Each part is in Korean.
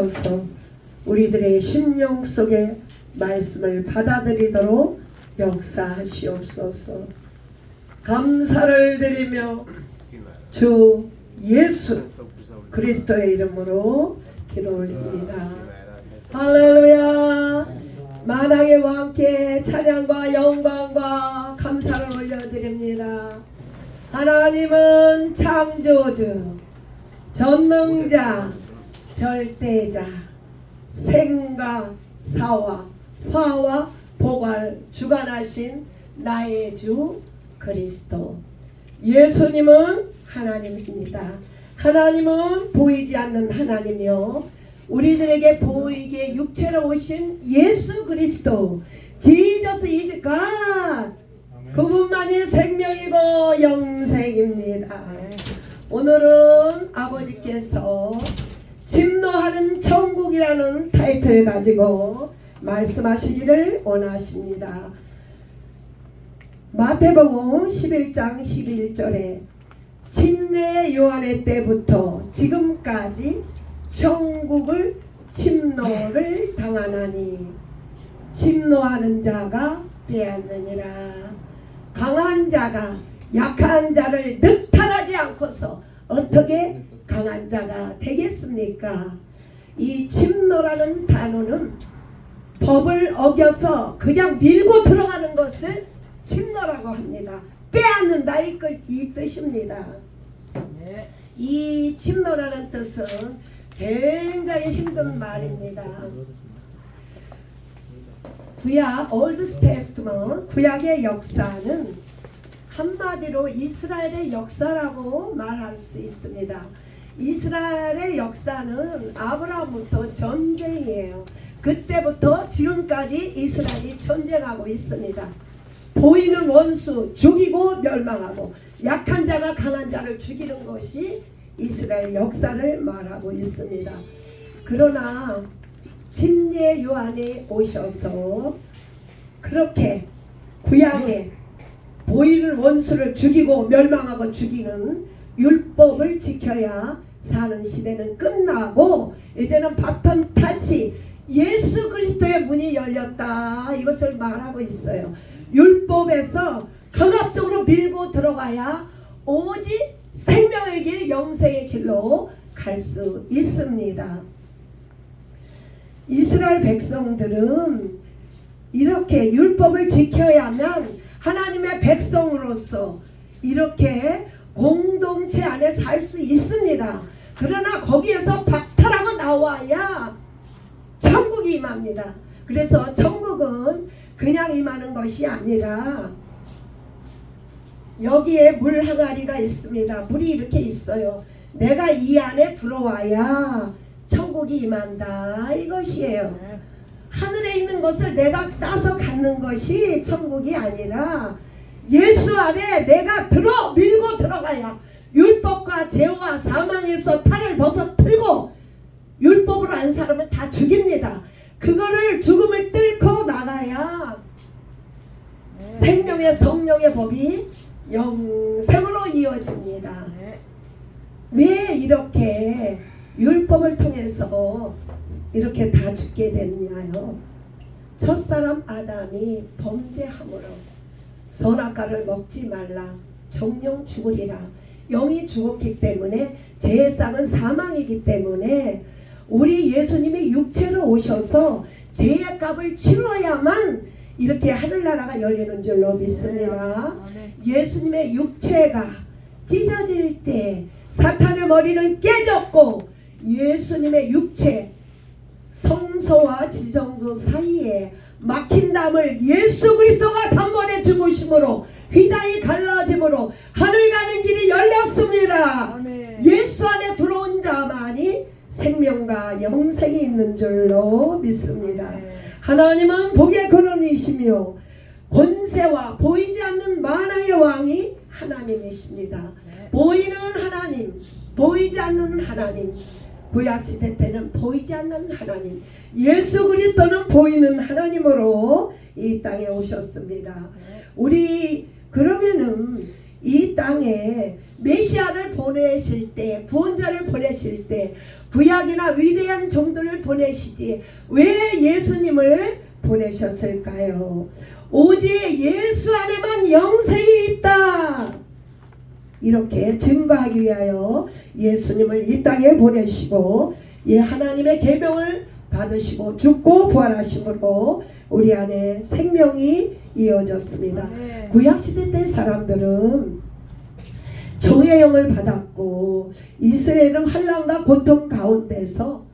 서 우리들의 심령 속에 말씀을 받아들이도록 역사하시옵소서. 감사를 드리며 주 예수 그리스도의 이름으로 기도 올립니다. 할렐루야. 만왕의 왕께 찬양과 영광과 감사를 올려드립니다. 하나님은 창조주, 전능자, 절대자, 생과 사와 화와 복을 주관하신 나의 주 그리스도 예수님은 하나님입니다. 하나님은 보이지 않는 하나님이요 우리들에게 보이게 육체로 오신 예수 그리스도 Jesus is God. 그분만이 생명이고 영생입니다. 오늘은 아버지께서 침노하는 천국이라는 타이틀 가지고 말씀하시기를 원하십니다. 마태복음 11장 11절에 침례 요한의 때부터 지금까지 천국을 침노를 당하나니 침노하는 자가 빼앗느니라. 강한 자가 약한 자를 늑탈하지 않고서 어떻게 강한 자가 되겠습니까? 이 침노라는 단어는 법을 어겨서 그냥 밀고 들어가는 것을 침노라고 합니다. 빼앗는다 이 뜻입니다. 이 침노라는 뜻은 굉장히 힘든 말입니다. 구약 Old Testament 구약의 역사는 한마디로 이스라엘의 역사라고 말할 수 있습니다. 이스라엘의 역사는 아브라함부터 전쟁이에요. 그때부터 지금까지 이스라엘이 전쟁하고 있습니다. 보이는 원수 죽이고 멸망하고 약한 자가 강한 자를 죽이는 것이 이스라엘 역사를 말하고 있습니다. 그러나 침례 요한이 오셔서 그렇게 구약에 보이는 원수를 죽이고 멸망하고 죽이는 율법을 지켜야 사는 시대는 끝나고 이제는 바톤 타치 예수 그리스도의 문이 열렸다 이것을 말하고 있어요. 율법에서 강압적으로 밀고 들어가야 오직 생명의 길 영생의 길로 갈 수 있습니다. 이스라엘 백성들은 이렇게 율법을 지켜야만 하나님의 백성으로서 이렇게 공동체 안에 살 수 있습니다. 그러나 거기에서 박탈하고 나와야 천국이 임합니다. 그래서 천국은 그냥 임하는 것이 아니라 여기에 물 항아리가 있습니다. 물이 이렇게 있어요. 내가 이 안에 들어와야 천국이 임한다 이것이에요. 하늘에 있는 것을 내가 따서 갖는 것이 천국이 아니라 예수 안에 내가 밀고 들어가야 율법과 죄와 사망에서 탈을 벗어들고 율법으로 안 사람은 다 죽입니다. 그거를 죽음을 뚫고 나가야 생명의 성령의 법이 영생으로 이어집니다. 왜 이렇게 율법을 통해서 이렇게 다 죽게 됐냐요? 첫사람 아담이 범죄함으로 선악과를 먹지 말라 정령 죽으리라 영이 죽었기 때문에 죄의 쌍은 사망이기 때문에 우리 예수님이 육체로 오셔서 죄의 값을 치러야만 이렇게 하늘나라가 열리는 줄로 믿습니다. 예수님의 육체가 찢어질 때 사탄의 머리는 깨졌고 예수님의 육체 성소와 지성소 사이에 막힌 담을 예수 그리스도가 단번에 죽으심으로 휘장이 갈라짐으로 하늘 가는 길이 열렸습니다. 아멘. 예수 안에 들어온 자만이 생명과 영생이 있는 줄로 믿습니다. 아멘. 하나님은 복의 근원이시며 권세와 보이지 않는 만왕의 왕이 하나님이십니다. 네. 보이는 하나님, 보이지 않는 하나님. 구약시대 때는 보이지 않는 하나님 예수 그리스도는 보이는 하나님으로 이 땅에 오셨습니다. 우리 그러면은 이 땅에 메시아를 보내실 때, 구원자를 보내실 때 구약이나 위대한 종들을 보내시지 왜 예수님을 보내셨을까요? 오직 예수 안에만 영생이 있다, 이렇게 증거하기 위하여 예수님을 이 땅에 보내시고 하나님의 계명을 받으시고 죽고 부활하심으로 우리 안에 생명이 이어졌습니다. 구약시대 때 사람들은 정의 영을 받았고 이스라엘은 환난과 고통 가운데서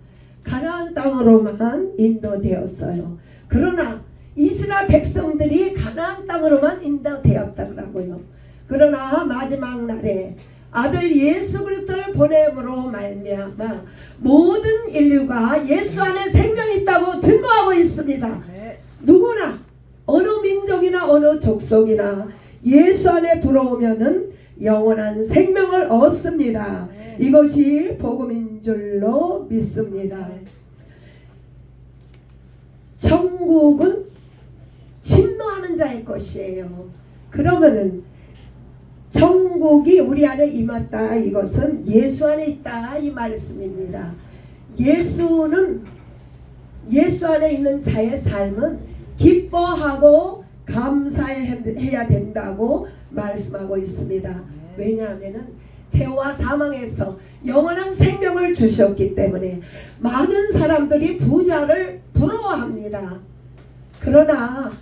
가나안 땅으로만 인도되었어요. 그러나 이스라엘 백성들이 가나안 땅으로만 인도되었다고요. 그러나 마지막 날에 아들 예수 그리스도를 보냄으로 말미암아 모든 인류가 예수 안에 생명이 있다고 증거하고 있습니다. 누구나 어느 민족이나 어느 족속이나 예수 안에 들어오면은 영원한 생명을 얻습니다. 이것이 복음인 줄로 믿습니다. 천국은 진노하는 자의 것이에요. 그러면은 천국이 우리 안에 임했다, 이것은 예수 안에 있다, 이 말씀입니다. 예수는, 예수 안에 있는 자의 삶은 기뻐하고 감사해야 된다고 말씀하고 있습니다. 왜냐하면 죄와 사망에서 영원한 생명을 주셨기 때문에 많은 사람들이 부자를 부러워합니다. 그러나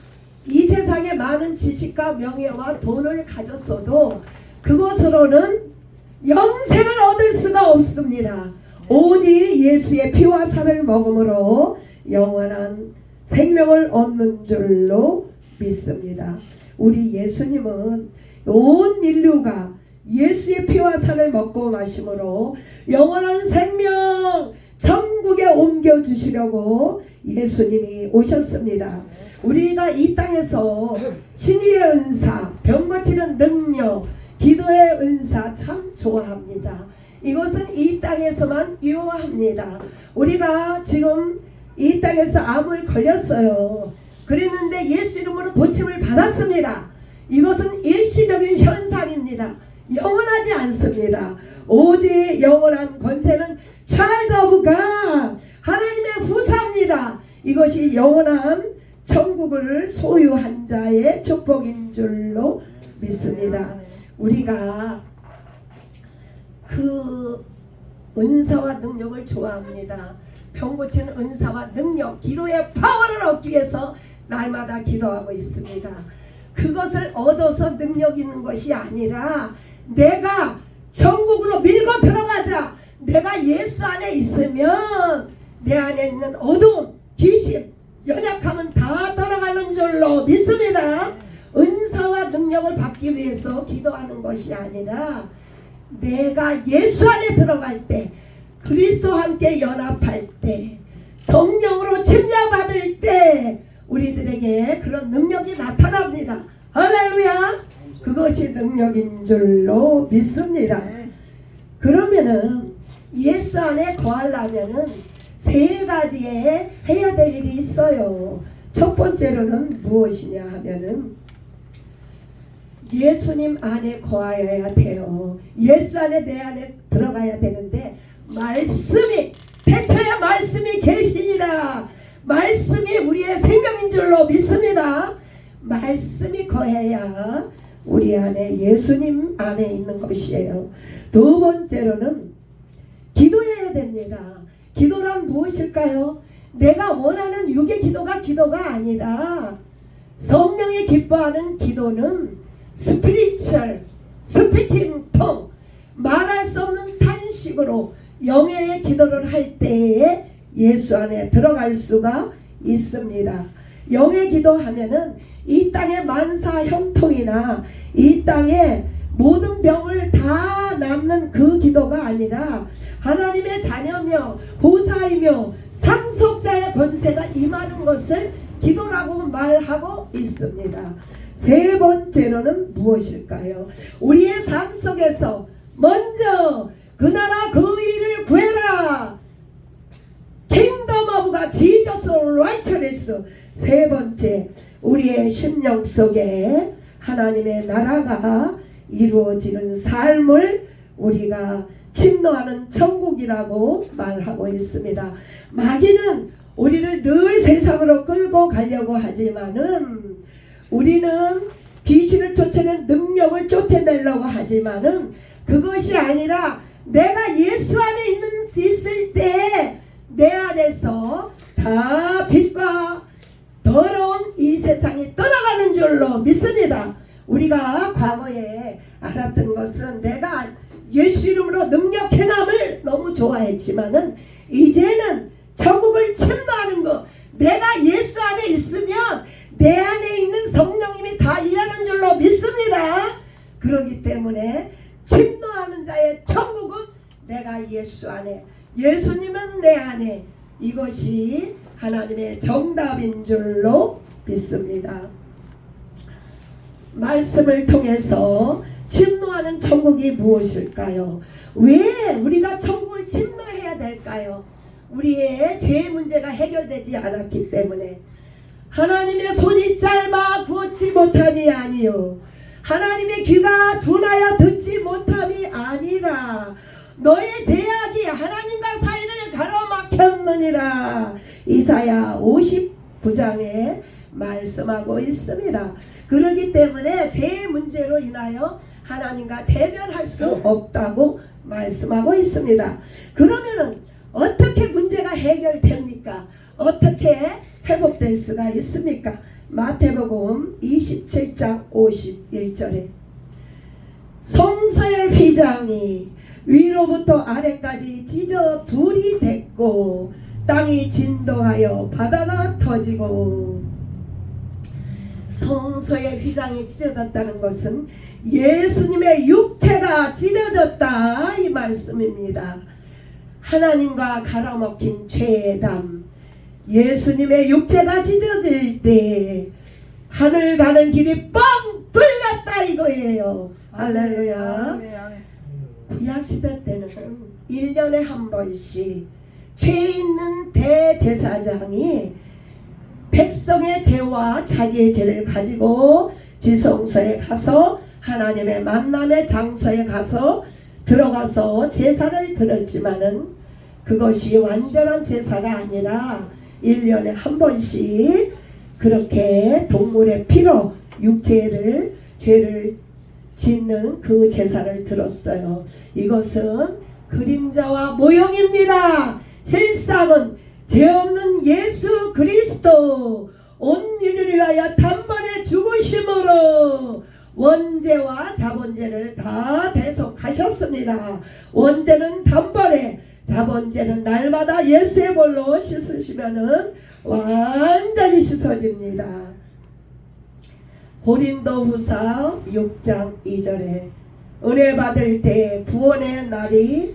이 세상에 많은 지식과 명예와 돈을 가졌어도 그것으로는 영생을 얻을 수가 없습니다. 오직 예수의 피와 살을 먹음으로 영원한 생명을 얻는 줄로 믿습니다. 우리 예수님은 온 인류가 예수의 피와 살을 먹고 마심으로 영원한 생명 천국에 옮겨주시려고 예수님이 오셨습니다. 우리가 이 땅에서 신의의 은사, 병 고치는 능력, 기도의 은사 참 좋아합니다. 이것은 이 땅에서만 유효합니다. 우리가 지금 이 땅에서 암을 걸렸어요. 그랬는데 예수 이름으로 고침을 받았습니다. 이것은 일시적인 현상입니다. 영원하지 않습니다. 오직 영원한 권세는 child of God, 하나님의 후사입니다. 이것이 영원한 천국을 소유한 자의 축복인 줄로 믿습니다. 우리가 그 은사와 능력을 좋아합니다. 병 고치는 은사와 능력, 기도의 파워를 얻기 위해서 날마다 기도하고 있습니다. 그것을 얻어서 능력 있는 것이 아니라 내가 천국으로 밀고 들어가자. 내가 예수 안에 있으면 내 안에 있는 어두움, 귀신, 연약함은 다 돌아가는 줄로 믿습니다. 은사와 능력을 받기 위해서 기도하는 것이 아니라 내가 예수 안에 들어갈 때, 그리스도와 함께 연합할 때, 성령으로 침략받을 때 우리들에게 그런 능력이 나타납니다. 할렐루야! 그것이 능력인 줄로 믿습니다. 그러면은 예수 안에 거하려면은 세 가지에 해야 될 일이 있어요. 첫 번째로는 무엇이냐 하면은 예수님 안에 거하여야 돼요. 예수 안에 내 안에 들어가야 되는데 말씀이, 태초에 말씀이 계시니라. 말씀이 우리의 생명인 줄로 믿습니다. 말씀이 거해야 우리 안에 예수님 안에 있는 것이에요. 두 번째로는 기도해야 됩니다. 기도란 무엇일까요? 내가 원하는 육의 기도가 아니라 성령이 기뻐하는 기도는 스피리추얼, 스피킹 통, 말할 수 없는 탄식으로 영의 기도를 할 때에 예수 안에 들어갈 수가 있습니다. 영의 기도하면은 이 땅의 만사 형통이나 이 땅의 모든 병을 다 낫는 그 기도가 아니라 하나님의 자녀며 후사이며 상속자의 권세가 임하는 것을 기도라고 말하고 있습니다. 세 번째로는 무엇일까요? 우리의 삶 속에서 먼저 그 나라 그 일을 구해라. Kingdom of God, Jesus righteousness. 세 번째, 우리의 심령 속에 하나님의 나라가 이루어지는 삶을 우리가 침노하는 천국이라고 말하고 있습니다. 마귀는 우리를 늘 세상으로 끌고 가려고 하지만은, 우리는 귀신을 쫓아낸 능력을 쫓아내려고 하지만은, 그것이 아니라 내가 예수 안에 있을 때 내 안에서 다 빛과 더러운 이 세상이 떠나가는 줄로 믿습니다. 우리가 과거에 알았던 것은 내가 예수 이름으로 능력 행함을 너무 좋아했지만은, 이제는 천국을 침노하는 것, 내가 예수 안에 있으면 내 안에 있는 성령님이 다 일하는 줄로 믿습니다. 그렇기 때문에 침노하는 자의 천국은 내가 예수 안에, 예수님은 내 안에, 이것이 하나님의 정답인 줄로 믿습니다. 말씀을 통해서 침노하는 천국이 무엇일까요? 왜 우리가 천국을 침노해야 될까요? 우리의 죄 문제가 해결되지 않았기 때문에. 하나님의 손이 짧아 구하지 못함이 아니요, 하나님의 귀가 둔하여 듣지 못함이 아니라 너의 죄악이 하나님과 사이를 가로막혔느니라. 이사야 59장에 말씀하고 있습니다. 그렇기 때문에 죄의 문제로 인하여 하나님과 대면할 수 없다고 말씀하고 있습니다. 그러면은 어떻게 문제가 해결됩니까? 어떻게 회복될 수가 있습니까? 마태복음 27장 51절에 성서의 휘장이 위로부터 아래까지 찢어 둘이 됐고 땅이 진동하여 바다가 터지고. 성소의 휘장이 찢어졌다는 것은 예수님의 육체가 찢어졌다 이 말씀입니다. 하나님과 가로막힌 죄의 담, 예수님의 육체가 찢어질 때 하늘 가는 길이 뻥 뚫렸다 이거예요. 할렐루야. 구약시대 때는 1년에 한 번씩 죄 있는 대제사장이 백성의 죄와 자기의 죄를 가지고 지성소에 가서 하나님의 만남의 장소에 가서 들어가서 제사를 드렸지만은, 그것이 완전한 제사가 아니라 1년에 한 번씩 그렇게 동물의 피로 육체를 죄를 짓는 그 제사를 드렸어요. 이것은 그림자와 모형입니다. 실상은 죄 없는 예수 그리스도 온 인류를 위하여 단번에 죽으심으로 원죄와 자본죄를 다 대속하셨습니다. 원죄는 단번에, 자본죄는 날마다 예수의 볼로 씻으시면은 완전히 씻어집니다. 고린도후서 6장 2절에 은혜 받을 때 구원의 날이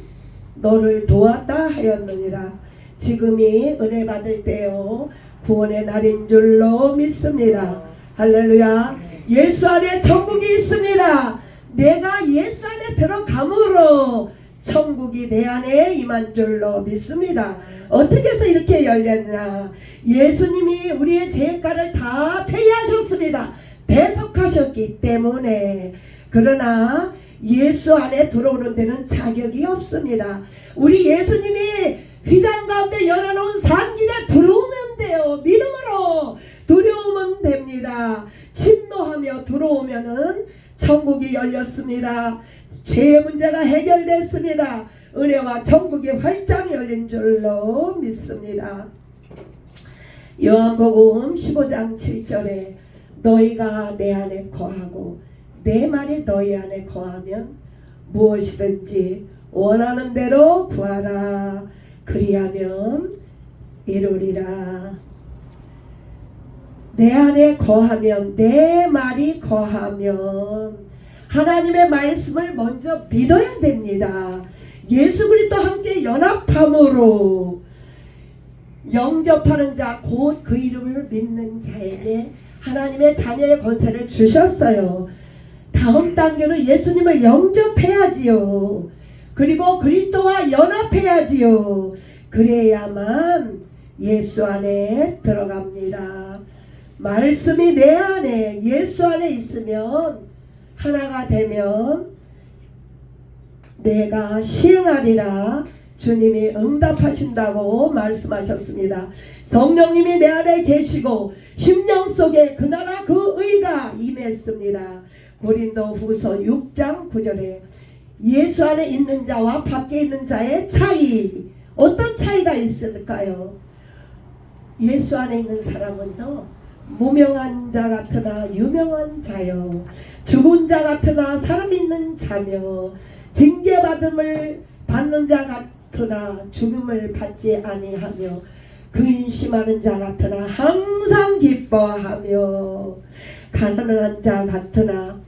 너를 도왔다 하였느니라. 지금이 은혜 받을 때요 구원의 날인 줄로 믿습니다. 할렐루야. 예수 안에 천국이 있습니다. 내가 예수 안에 들어감으로 천국이 내 안에 임한 줄로 믿습니다. 어떻게 해서 이렇게 열렸나? 예수님이 우리의 죄가를 다 폐하셨습니다. 대속하셨기 때문에. 그러나 예수 안에 들어오는 데는 자격이 없습니다. 우리 예수님이 휘장 가운데 열어놓은 산길에 들어오면 돼요. 믿음으로 들어오면 됩니다. 침노하며 들어오면은 천국이 열렸습니다. 죄의 문제가 해결됐습니다. 은혜와 천국이 활짝 열린 줄로 믿습니다. 요한복음 15장 7절에 너희가 내 안에 거하고 내 말이 너희 안에 거하면 무엇이든지 원하는 대로 구하라. 그리하면 이루리라. 내 안에 거하면, 내 말이 거하면 하나님의 말씀을 먼저 믿어야 됩니다. 예수 그리스도와 함께 연합함으로 영접하는 자, 곧 그 이름을 믿는 자에게 하나님의 자녀의 권세를 주셨어요. 다음 단계로 예수님을 영접해야지요. 그리고 그리스도와 연합해야지요. 그래야만 예수 안에 들어갑니다. 말씀이 내 안에, 예수 안에 있으면 하나가 되면 내가 시행하리라 주님이 응답하신다고 말씀하셨습니다. 성령님이 내 안에 계시고 심령 속에 그 나라 그 의가 임했습니다. 고린도후서 6장 9절에 예수 안에 있는 자와 밖에 있는 자의 차이, 어떤 차이가 있을까요? 예수 안에 있는 사람은요, 무명한 자 같으나 유명한 자요, 죽은 자 같으나 살아있는 자며, 징계받음을 받는 자 같으나 죽음을 받지 아니하며, 근심하는 자 같으나 항상 기뻐하며, 가난한 자 같으나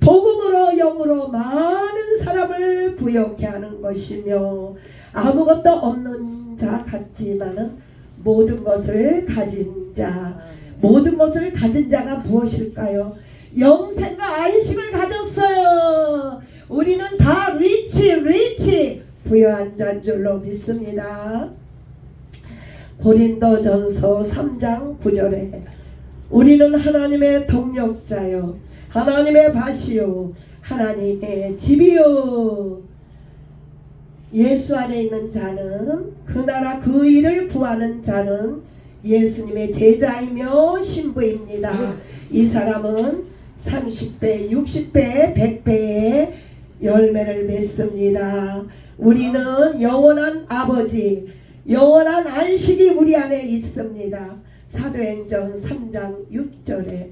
복음으로 영으로 많은 사람을 부욕해 하는 것이며, 아무것도 없는 자 같지만은 모든 것을 가진 자, 모든 것을 가진 자가 무엇일까요? 영생과 안식을 가졌어요. 우리는 다 리치 부유한 자인 줄로 믿습니다. 고린도전서 3장 9절에 우리는 하나님의 동력자요, 하나님의 밭이요, 하나님의 집이요. 예수 안에 있는 자는, 그 나라 그 일을 구하는 자는 예수님의 제자이며 신부입니다. 이 사람은 30배, 60배, 100배의 열매를 맺습니다. 우리는 영원한 아버지, 영원한 안식이 우리 안에 있습니다. 사도행전 3장 6절에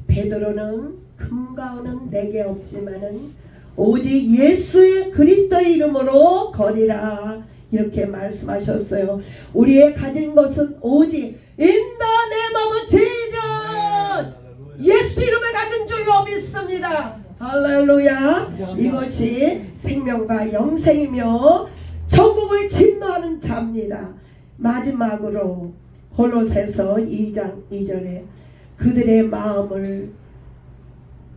베드로는 금과 은은 내게 없지만은 오직 예수의 그리스도의 이름으로 거리라, 이렇게 말씀하셨어요. 우리의 가진 것은 오직 In the name of Jesus, 예수 이름을 가진 줄로 믿습니다. 할렐루야. 이것이 생명과 영생이며 천국을 진노하는 자입니다. 마지막으로 골로새서 2장 2절에 그들의 마음을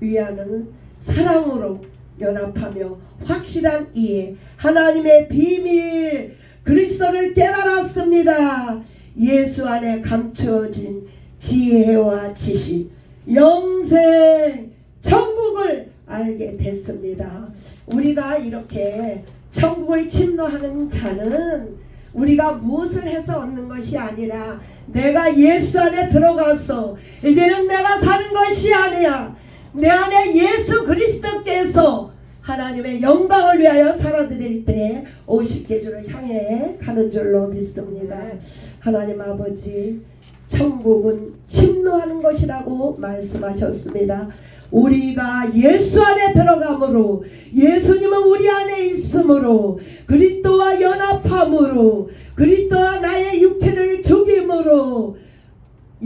위하는 사랑으로 연합하며 확실한 이해, 하나님의 비밀 그리스도를 깨달았습니다. 예수 안에 감추어진 지혜와 지식, 영생, 천국을 알게 됐습니다. 우리가 이렇게 천국을 침노하는 자는 우리가 무엇을 해서 얻는 것이 아니라 내가 예수 안에 들어가서 이제는 내가 사는 것이 아니야, 내 안에 예수 그리스도께서 하나님의 영광을 위하여 살아드릴 때 50계주를 향해 가는 줄로 믿습니다. 하나님 아버지, 천국은 침노하는 것이라고 말씀하셨습니다. 우리가 예수 안에 들어감으로, 예수님은 우리 안에 있으므로, 그리스도와 연합함으로, 그리스도와 나의 육체를 죽임으로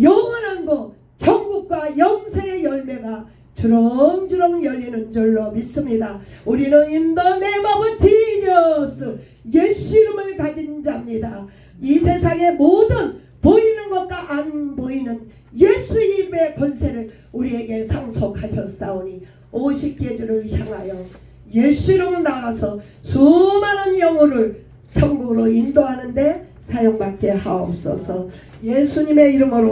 영원한 것, 천국과 영생의 열매가 주렁주렁 열리는 줄로 믿습니다. 우리는 In the name of Jesus, 예수 이름을 가진 자입니다. 이 세상의 모든 보이는 것과 안 보이는 예수 이름의 권세를 우리에게 상속하셨사오니 50계주를 향하여 예수 이름으로 나가서 수많은 영혼을 천국으로 인도하는데 사용받게 하옵소서. 예수님의 이름으로